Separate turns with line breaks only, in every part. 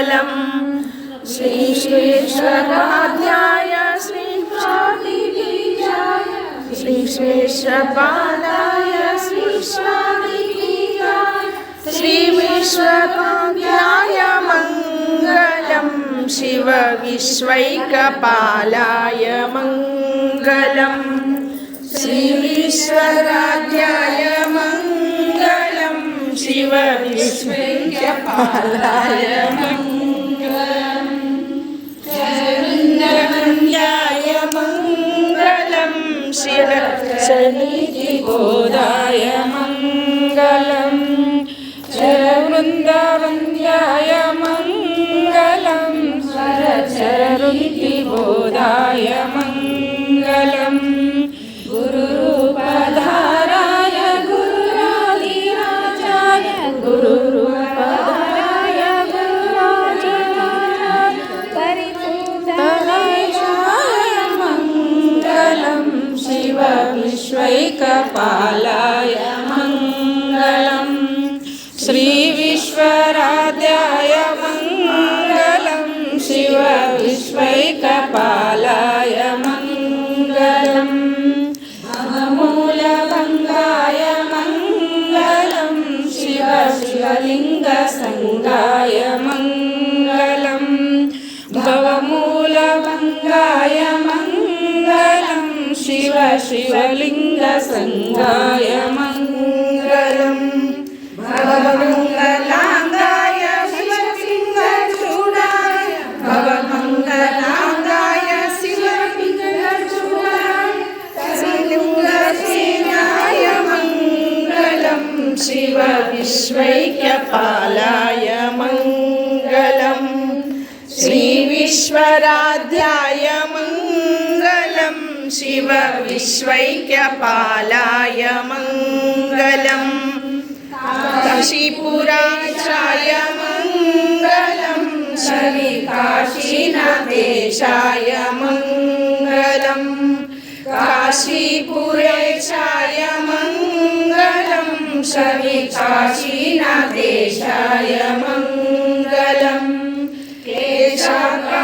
मङ्गलम्। श्री विश्वेश्वराध्याय श्री विश्वेश्वरपादाय श्री श्री विश्वपादाय मङ्गलम्। शिव विश्वैकपालाय मङ्गलम्। श्री विश्वराध्याय मङ्गलम्। शिव विश्वैकपालाय मङ्गलम्। वृन्दावन्याय मङ्गलम्। शिव सन्निधिबोधाय मङ्गलम्। वृन्दावन्याय मङ्गलम्। सरसरुद्धिबोधाय मङ्गलम्। गुरुरूपधाराय गुरुराधिराजाय गुरुरूपधाराय गुरुराधिराजाय परिपूर्णनाय मङ्गलम्। शिव विश्वैकपालाय मङ्गलम्। श्री विश्वराध्याय मङ्गलम्। शिव विश्वैकपालाय मङ्गलम्। भवमूलभङ्गाय मङ्गलम्। शिव शिवलिङ्गसङ्गाय मङ्गलम्। भवमूलभङ्गाय मङ्गलम्। शिव शिवलिङ्गसङ्गाय मङ्गलम्। भवमङ्गलाङ्गाय शिवलिङ्गचूडाय भवमङ्गलाङ्गाय शिवलिङ्गचूडाय श्रीलिङ्गसेनाय मङ्गलम्। शिव विश्वैक्यपालाय मङ्गलम्। श्री विश्वराध्याय मङ्गलम्। शिव विश्वैक्यपालाय मङ्गलम्। काशीपुराचार्य मङ्गलम्। श्री काशीनाथेशाय मङ्गलम्। काशीपुरेशाय मङ्गलम्। श्री काशीनाथेशाय मङ्गलम्। क्लेशापहाराय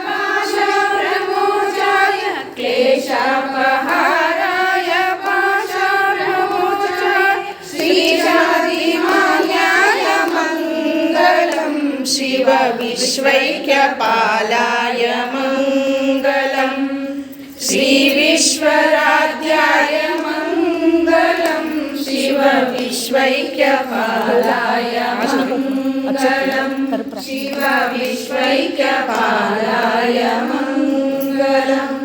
पाशप्रमोचाय क्लेशापहाराय पाशप्रमोचाय श्रीशादिमान्याय मङ्गलम्। शिव विश्वैक्यपालाय मङ्गलम्। श्री विश्वराध्याय मङ्गलम्। शिव विश्वैक्यपालाय मङ्गलम्। शिव विश्वैक्यपालाय मङ्गलम्।